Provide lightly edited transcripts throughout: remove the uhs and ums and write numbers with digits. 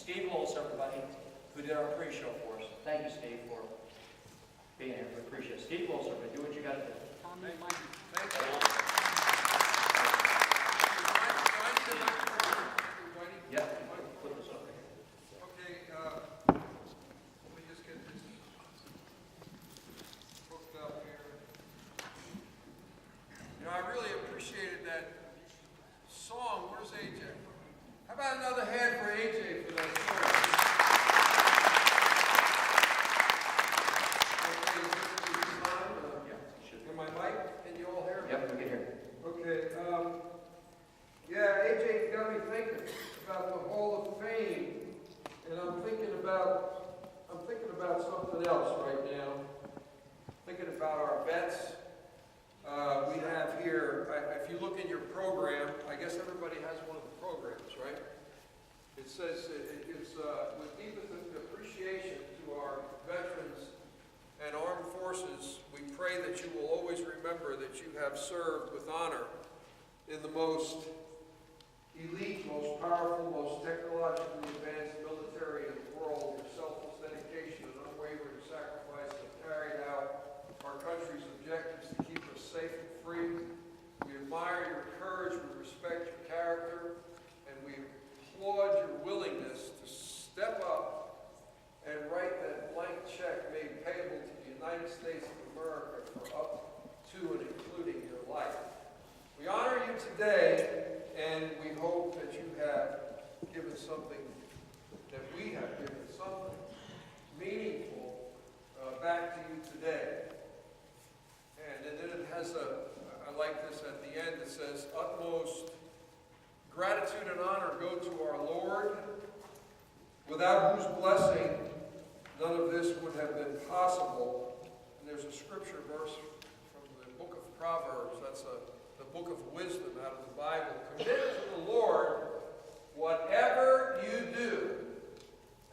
Steve Lillis, everybody, who did our pre-show for us. Thank you, Steve, for being here. We appreciate it. Steve Lillis, everybody, do what you got to do. Thank you. Yeah, put this up. Okay, let me just get this hooked up here. You know, I really appreciated that song. Where's AJ? How about another hand for AJ for that song? Okay, is this on? Yeah, should Am I mic? Can you all hear me? Yep, we can hear. Okay, yeah, AJ got me thinking about the Hall of Fame, and I'm thinking about something else right now. Thinking about our vets. We have here, if you look in your program, I guess everybody has one of the programs, right? It says it's with deepest appreciation to our veterans and armed forces, we pray that you will always remember that you have served with honor in the most elite, most powerful, most technologically advanced military in the world. Your selfless dedication and unwavering sacrifice have carried out our country's objectives to keep us safe and free. We admire your courage, we respect your character, and we applaud your willingness to step up and write that blank check made payable to the United States of America for up to and including your life. We honor you today, and we hope that you have given something, that we have given something meaningful back to you today. And then it has I like this at the end, it says, utmost gratitude and honor go to our Lord, without whose blessing none of this would have been possible. And there's a scripture verse from the book of Proverbs, that's the book of wisdom out of the Bible. Commit to the Lord whatever you do,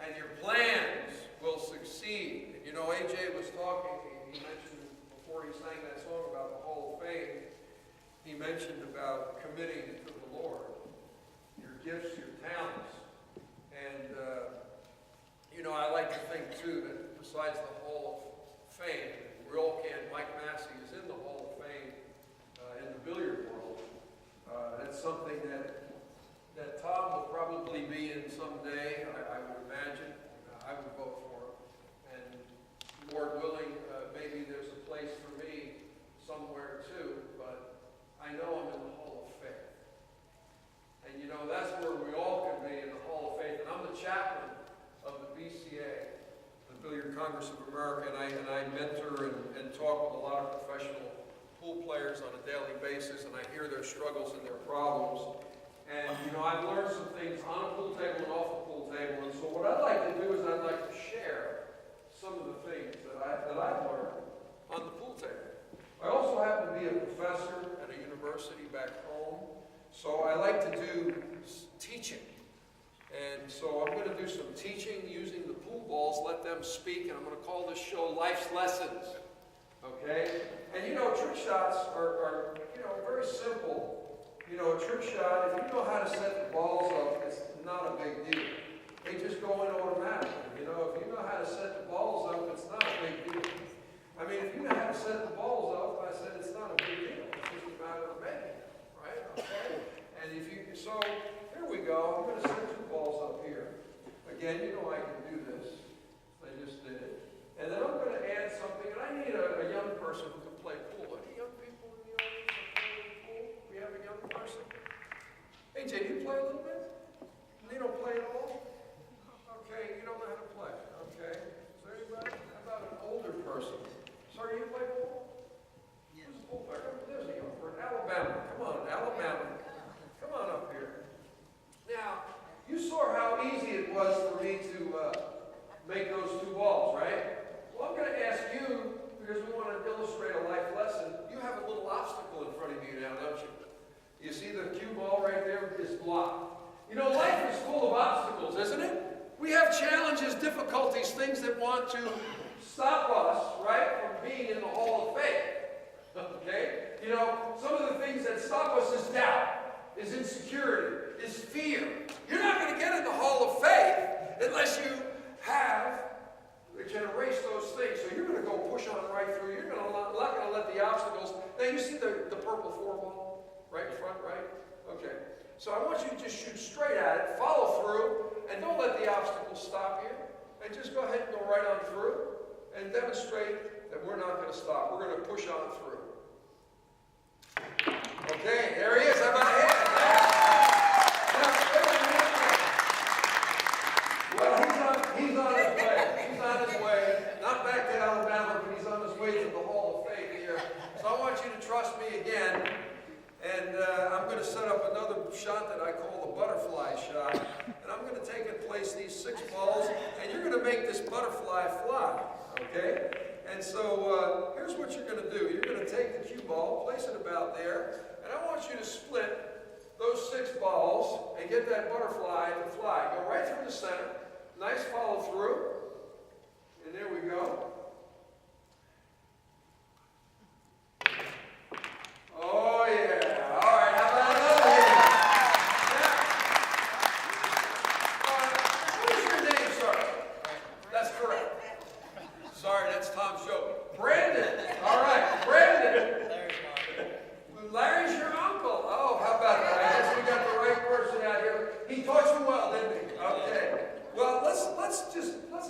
and your plans will succeed. And you know, AJ was talking, he mentioned before he sang that song about the Hall of Fame, he mentioned about committing to the Lord, your gifts, your talents. And, you know, I like to think, too, that besides the Hall of Fame, Mike Massey is in the Hall of Fame in the billiard world. That's something that Tom will probably be in someday, I would imagine. I would vote for him. And Lord willing, maybe there's a place for me somewhere too, but I know I'm in the Hall of Faith. And you know, that's where we all can be, in the Hall of Faith. And I'm the chaplain of the BCA, the Billiard Congress of America, and I mentor and talk with a lot of professional pool players on a daily basis, and I hear their struggles and their problems. And you know, I've learned some things on a pool table and off the pool table, and so what I'd like to do is I'd like to share some of the things that I've learned on the pool table. I also happen to be a professor at a university back home, so I like to do teaching. And so I'm going to do some teaching using the pool balls, let them speak, and I'm going to call this show Life's Lessons. Okay? And you know, trick shots are you know, very simple. You know, a trick shot, if you know how to set the balls up, it's not a big deal. They just go in automatically. You know, if you know how to set the balls up, it's not a big deal. I mean, if you know how to set the balls up, I said it's not a big deal. It's just a matter of making it, right? Okay? And if you, so here we go. I'm going to set two balls up here. Again, you know I can do this. I just did it. And then I'm going to add something, and I need a young person who can play pool. Any young people in the audience that play pool? We have a young person. AJ, do you play a little bit? You don't play at all? Okay, you don't know how to play. Okay. Is there anybody? How about an older person? Sorry, you play pool? Yes. Who's a pool player? There's a young person. Alabama. Come on, Alabama. Come on up here. Now, you saw how easy it was for me to make those two balls, right? Well, I'm going to ask you, because we want to illustrate a life lesson. You have a little obstacle in front of you now, don't you? You see the cue ball right there is blocked. You know, life is full of obstacles, isn't it? We have challenges, difficulties, things that want to stop us, right, from being in the Hall of Faith. Okay? You know, some of the things that stop us is doubt, is insecurity, is fear. You're not going to get in the Hall of Faith front right? Okay. So I want you to just shoot straight at it, follow through, and don't let the obstacles stop you. And just go ahead and go right on through and demonstrate that we're not going to stop. We're going to push on through. Okay, there he is. How about him? Well, he's on his way. He's on his way. Not back to Alabama, but he's on his way to the Hall of Fame here. So I want you to trust me again. And I'm going to set up another shot that I call the butterfly shot. And I'm going to take and place these 6 balls, and you're going to make this butterfly fly, okay? And so here's what you're going to do. You're going to take the cue ball, place it about there, and I want you to split those 6 balls and get that butterfly to fly. Go right through the center. Nice follow through. And there we go. Oh, yeah. All right, how about another here? What is your name, sir? That's correct. Sorry, that's Tom's joke. Brandon. All right, Brandon. Larry's your uncle. Oh, how about that? I guess we got the right person out here. He taught you well, didn't he? Okay. Well, let's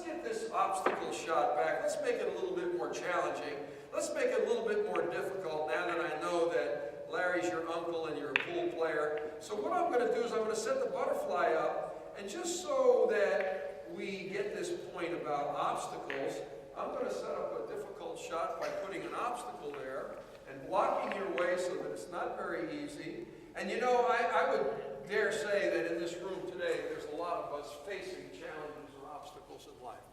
get this obstacle shot back. Let's make it a little bit more challenging. Let's make it a little bit more difficult now that I know that Larry's your uncle and you're a pool player. So what I'm going to do is I'm going to set the butterfly up, and just so that we get this point about obstacles, I'm going to set up a difficult shot by putting an obstacle there and blocking your way so that it's not very easy. And you know, I would dare say that in this room today, there's a lot of us facing challenges or obstacles in life.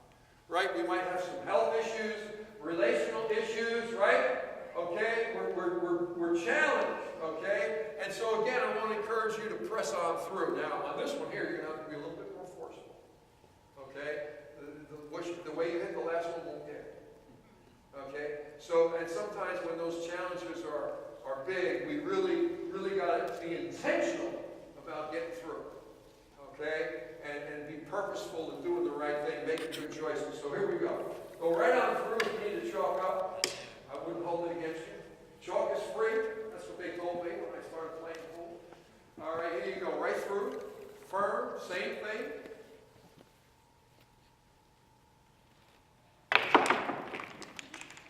Right? We might have some health issues, relational issues, right? Okay? We're challenged, okay? And so again, I want to encourage you to press on through. Now, on this one here, you're going to have to be a little bit more forceful. Okay? The way you hit the last one won't get it. Okay? So, and sometimes when those challenges are big, we really got to be intentional about getting through. Okay? And be purposeful in doing the right thing, making good choices. So here we go. Go right on through. If you need to chalk up, I wouldn't hold it against you. Chalk is free. That's what they told me when I started playing pool. All right, here you go. Right through. Firm. Same thing.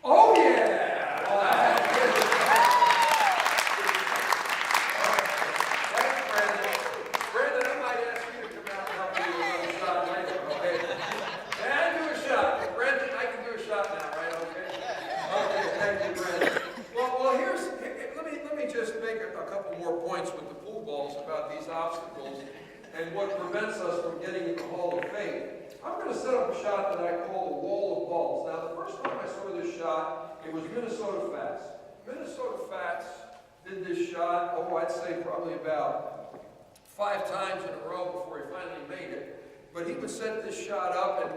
Oh, yeah! Well, that's good. Thanks, Brandon. Brandon, I might ask you to come out and help me with another shot later, okay? Yeah, I do a shot. Brandon, I can do a shot now, right? Okay? Okay, thank you, Brandon. Well, let me just make a couple more points with the pool balls about these obstacles and what prevents us from getting in the Hall of Fame. I'm going to set up a shot that I call the wall of balls. Now, the first time I saw this shot, it was Minnesota Fats. Minnesota Fats did this shot, I'd say probably about 5 times in a row before he finally made it. But he would set this shot up, and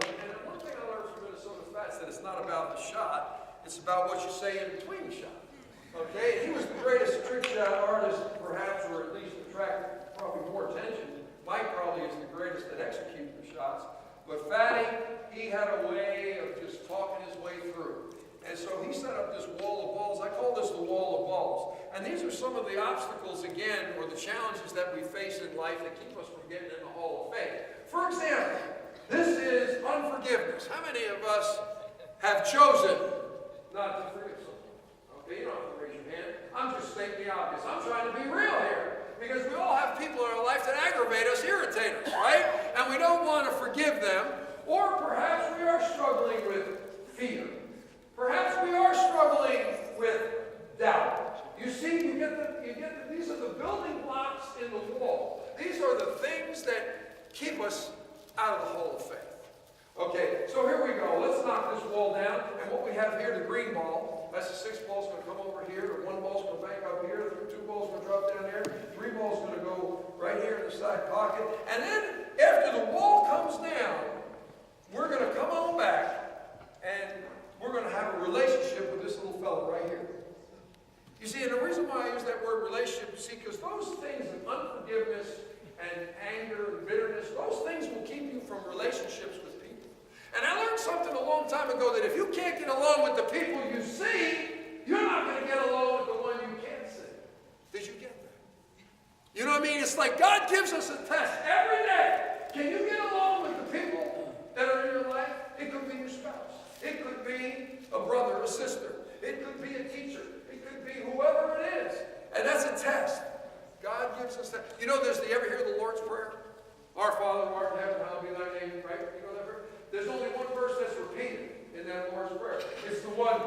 one thing I learned from Minnesota Fats that it's not about the shot, it's about what you say in between the shot. Okay? He was the greatest trick shot artist, perhaps, or at least attracted probably more attention. Mike probably is the greatest at executing the shots. But Fatty, he had a way of just talking his way through. And so he set up this wall of balls. I call this the wall of balls. And these are some of the obstacles, again, or the challenges that we face in life that keep us from getting in the Hall of Fame. For example, this is unforgiveness. How many of us have chosen not to forgive someone? Okay, you don't have to raise your hand. I'm just stating the obvious. I'm trying to be real here. Because we all have people in our life that aggravate us, irritate us, right? And we don't want to forgive them. Or perhaps we are struggling with fear. Perhaps we are struggling with doubt. You see, these are the building blocks in the wall. These are the things that keep us out of the Hall of Faith. Okay, so here we go. Let's knock this wall down. And what we have here, the green ball, that's the 6 ball's going to come over here. The 1 ball's going to bank up here. The 2 ball's going to drop down there. 3 ball's going to go right here in the side pocket. And then after the wall comes down, we're going to come on back and we're going to have a relationship with this little fella right here. You see, and the reason why I use that word relationship, you see, because those things of unforgiveness and anger and bitterness, those things will keep you from relationships with people. And I learned something a long time ago that if you can't get along with the people you see, you're not going to get along with the one you can't see. Did you get that? like God gives us a test every day. Can you get along with the people that are in your life? It could be your spouse. It could be a brother or sister. It could be a teacher. It could be whoever it is. And that's a test. God gives us that. You know, you ever hear the Lord's Prayer? Our Father who art in heaven, hallowed be thy name, right? You know that verse? There's only one verse that's repeated in that Lord's Prayer. It's the one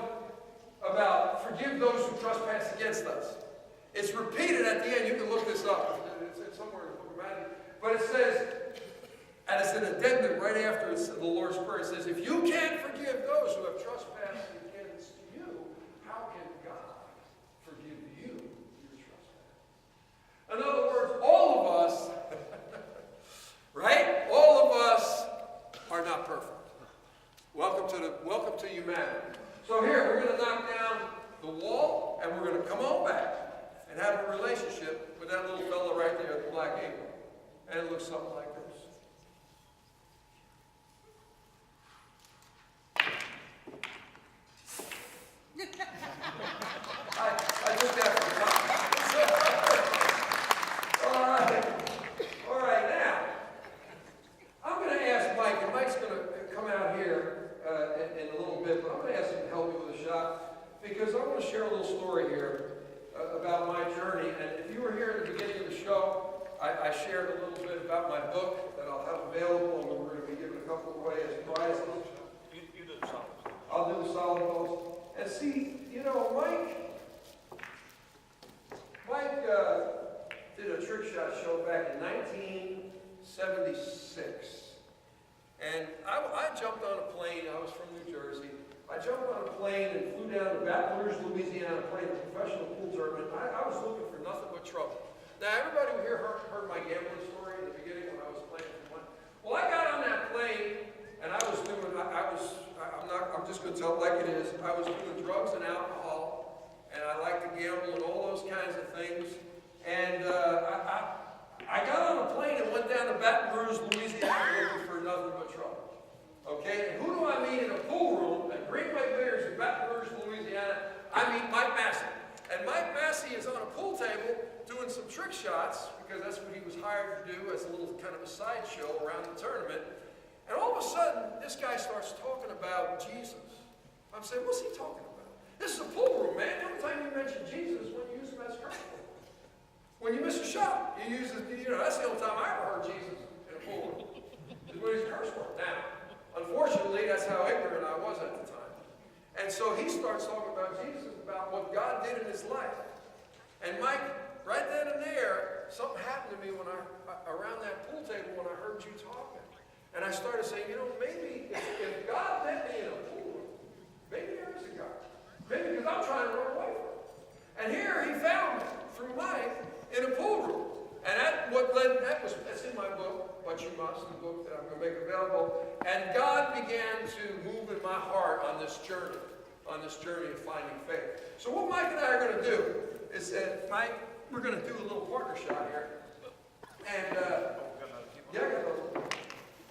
about forgive those who trespass against us. It's repeated at the end. You can look this up. It's somewhere in the book of Massey. But it says, and it's an addendum right after the Lord's Prayer. It says, if you can't forgive those who have trespassed against you, how can God forgive you your trespass? In other words, all of us, right? All of us are not perfect. Welcome to humanity. So here, we're going to knock down the wall, and we're going to come on back and have a relationship with that little fella right there at the black apron. And it looks something like this. I took that from top. All right, now, I'm going to ask Mike, and Mike's going to come out here in a little bit, but I'm going to ask him to help me with a shot, because I want to share a little story here about my journey. And if you were here at the beginning of the show, I shared a little bit about my book that I'll have available, and we're going to be giving a couple away as prizes. You do the solid. I'll do the solid goals. And see, you know, Mike did a trick shot show back in 1976. And I jumped on a plane. I was from New Jersey. I jumped on a plane and flew down to Baton Rouge, Louisiana, playing a professional pool tournament. I was looking for nothing but trouble. Now, everybody here heard my gambling story in the beginning when I was playing for one. Well, I got on that plane, and I'm just going to tell it like it is. I was doing drugs and alcohol, and I like to gamble and all those kinds of things. And I got on a plane and went down to Baton Rouge, Louisiana, looking for nothing but trouble. Okay, and who do I meet in a pool room at Greenway Bears in Baton Rouge, Louisiana? I meet Mike Massey. And Mike Massey is on a pool table doing some trick shots, because that's what he was hired to do as a little kind of a sideshow around the tournament. And all of a sudden, this guy starts talking about Jesus. I'm saying, what's he talking about? This is a pool room, man. The only time you mention Jesus is when you use him as a curse word. When you miss a shot, you use it, that's the only time I ever heard Jesus in a pool room. Is when he's a curse word. Now, unfortunately, that's how ignorant I was at the time. And so he starts talking about Jesus, about what God did in his life. And Mike, right then and there, something happened to me when around that pool table when I heard you talking. And I started saying, maybe if God met me in a pool room, maybe there is a God. Maybe because I'm trying to run away from him. And here he found me through Mike in a pool room. And that's in my book, But You Must, the book that I'm going to make available. And God began to move in my heart on this journey of finding faith. So what Mike and I are going to do is that, Mike, we're going to do a little partner shot here. And,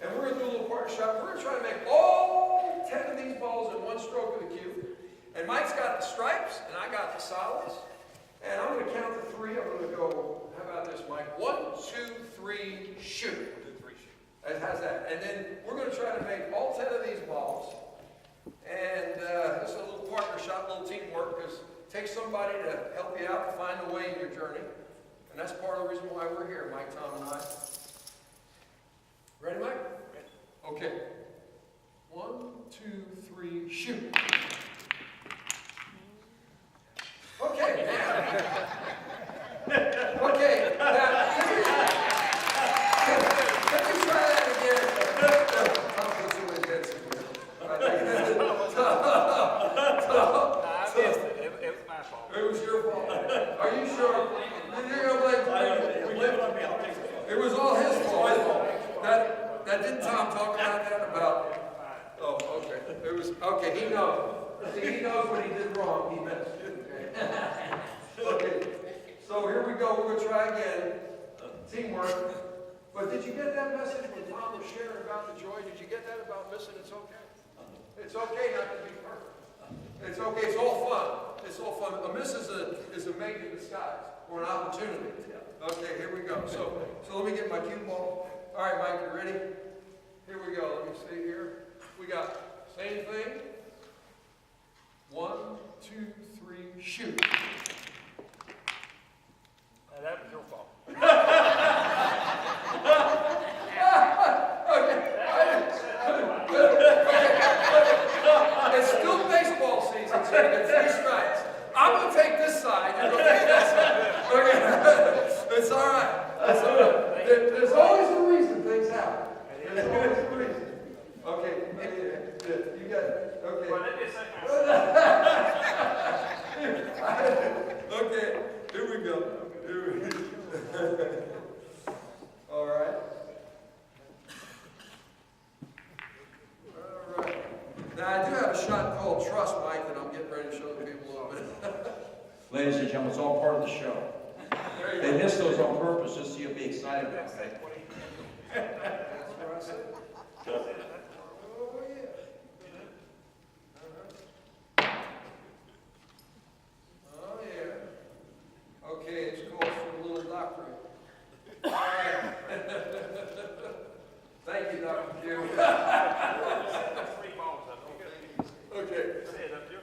and we're going to do a little partner shot. We're going to try to make all 10 of these balls in one stroke of the cue. And Mike's got the stripes, and I got the solids. And I'm going to count to 3. I'm going to go, how about this, Mike? 1, 2, 3, shoot. 1, 2, 3, shoot. It has that. And then we're going to try to make all 10 of these balls. And this is a little partner shot, a little teamwork, because it takes somebody to help you out to find a way in your journey. And that's part of the reason why we're here, Mike, Tom, and I. Ready, Mike? Ready. Okay. 1, 2, 3, shoot. Okay, now. Okay, now. Let me try that again. Tom puts him in dead severe. I missed it. It was my fault. It was your fault. Are you sure? You're going to blame. It was all his fault. That didn't Tom talk about that? Oh, okay. It was okay. He knows. See, he knows what he did wrong. He missed. Okay. So here we go. We're going to try again. Teamwork. But did you get that message when Tom was sharing about the joy? Did you get that about missing? It's okay. It's okay not to be perfect. It's okay. It's all fun. It's all fun. A miss is a make in disguise. or an opportunity. Okay, here we go. So let me get my cue ball. All right, Mike, you ready? Here we go. Let me see here. We got same thing. 1, 2, 3, shoot. Now, that was your fault. It's still baseball season, so you get 3 strikes. I'm going to take this side, you're going to take that side. Okay. It's all right. It's all right. There's always a reason things happen. There's always a reason. Okay. You got it. Okay. Well, let me say Okay. Here we go. All right. All right. Now, I do have a shot called Trust, Mike, that I'm getting ready to show the people a little bit. Ladies and gentlemen, it's all part of the show. There you They go. missed those on purpose just so you'll be excited about it. That's what I said. Oh, yeah. Oh, yeah. Okay, it's called for a little doctorate. All right. Thank you, Dr. Q. 3 balls up. Okay. Head up your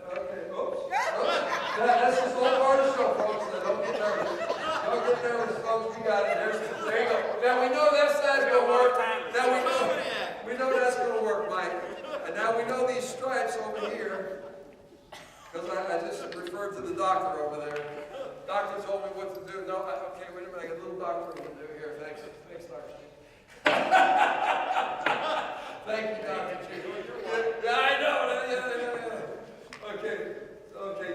Okay, oops. That's just all part of the show, folks, so don't get nervous. Don't get nervous, folks, we got it. There you go. Now, we know that side's going to work. Now, we know that's going to work, Mike. And now we know these stripes over here, because I just referred to the doctor over there. Doctor told me what to do. No, okay, wait a minute, I got a little doctor to do here. Thanks, Dr. Thank you, Dr. G. Yeah, I know. Yeah. Okay.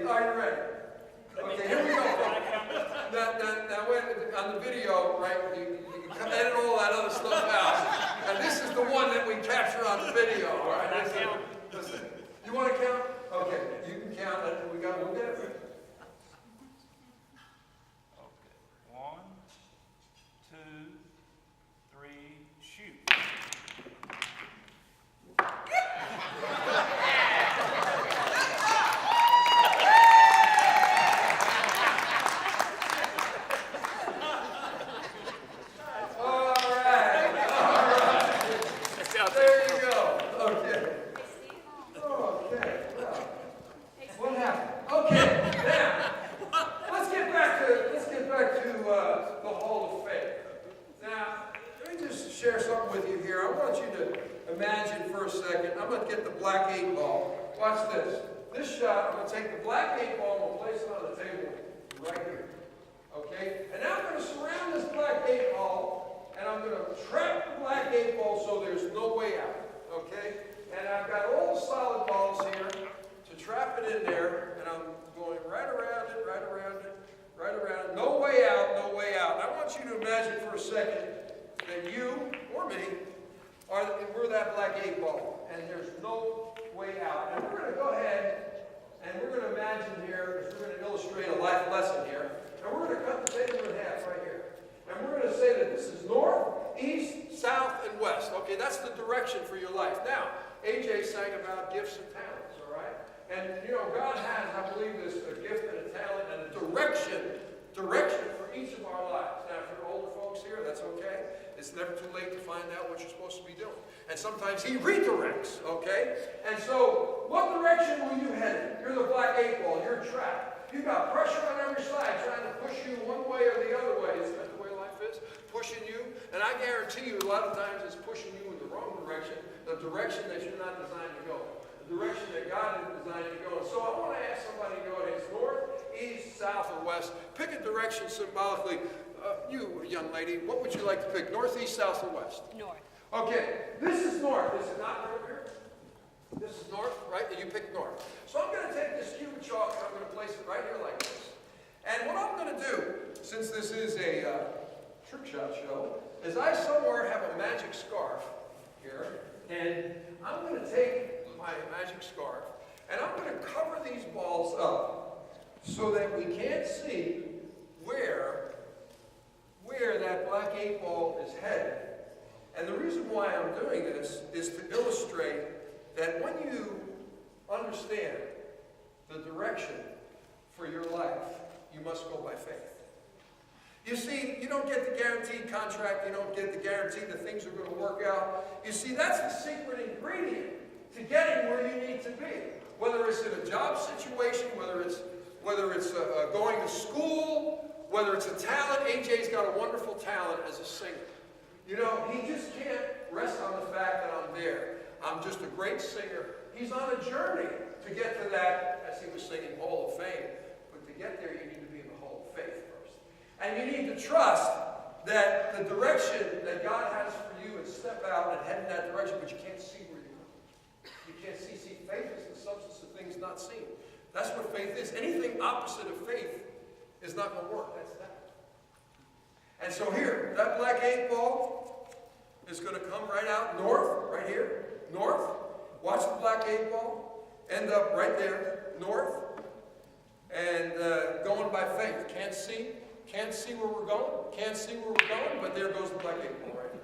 Are you ready? Okay, here we go. Now, wait, on the video, right, you can edit all that other stuff out. And this is the one that we capture on the video, all right? Listen. You want to count? Okay, you can count it. We'll get it. Okay. 1, 2, 3, shoot. There you go. Okay. What happened? Okay, now let's get back to the Hall of Fame. Now, let me just share something with you here. I want you to imagine for a second. I'm going to get the black 8 ball. Watch this. This shot, I'm going to take the black 8 ball and we'll place it on the table right here. Okay? And now I'm going to surround this black 8 ball and I'm going to trap the black 8 ball so there's no way out. Okay? And I've got all the solid balls here to trap it in there, and I'm going right around it, right around it, right around it. No way out, no way out. I want you to imagine for a second that you, or me, we're that black 8 ball, and there's no way out. And we're going to go ahead, and we're going to imagine here, because we're going to illustrate a life lesson here, and we're going to cut the table in half right here. And we're going to say that this is north, east, south, and west. Okay, that's the direction for your life. Now, AJ sang about gifts and talents, all right? And, you know, God has, I believe, this a gift and a talent and a direction for each of our lives. Now, for the older folks here, that's okay. It's never too late to find out what you're supposed to be doing. And sometimes He redirects, okay? And so, what direction were you headed? You're the black 8 ball. You're trapped. You've got pressure on every side trying to push you one way or the other way. Isn't that the way life is? Pushing you. And I guarantee you, a lot of times it's pushing you in the wrong direction, the direction that you're not designed to go, the direction that God is designed to go. And so I want to ask somebody to go ahead. It's north, east, south, or west. Pick a direction symbolically. You, young lady, what would you like to pick? North, east, south, or west? North. Okay, this is north. This is not over here. This is north, right? And you pick north. So I'm going to take this cube of chalk and I'm going to place it right here like this. And what I'm going to do, since this is a trick shot show, is I somewhere have a magic scarf here, and I'm going to take my magic scarf, and I'm going to cover these balls up so that we can't see where that black 8 ball is headed. And the reason why I'm doing this is to illustrate that when you understand the direction for your life, you must go by faith. You see, you don't get the guaranteed contract, you don't get the guarantee that things are going to work out. You see, that's the secret ingredient to getting where you need to be. Whether it's in a job situation, whether it's going to school, whether it's a talent. AJ's got a wonderful talent as a singer. You know, he just can't rest on the fact that I'm there. I'm just a great singer. He's on a journey to get to that, as he was singing, Hall of Fame. But to get there, you need to be in the Hall of Faith first. And you need to trust that the direction that God has for you and step out and head in that direction, but you can't see where you're going. You can't see. See, faith is the substance of things not seen. That's what faith is. Anything opposite of faith is not going to work. That's that. And so here, that black 8 ball is going to come right out north, right here, north. Watch the black 8 ball end up right there, north, and going by faith. Can't see where we're going. Can't see where we're going, but there goes the black 8 ball right there.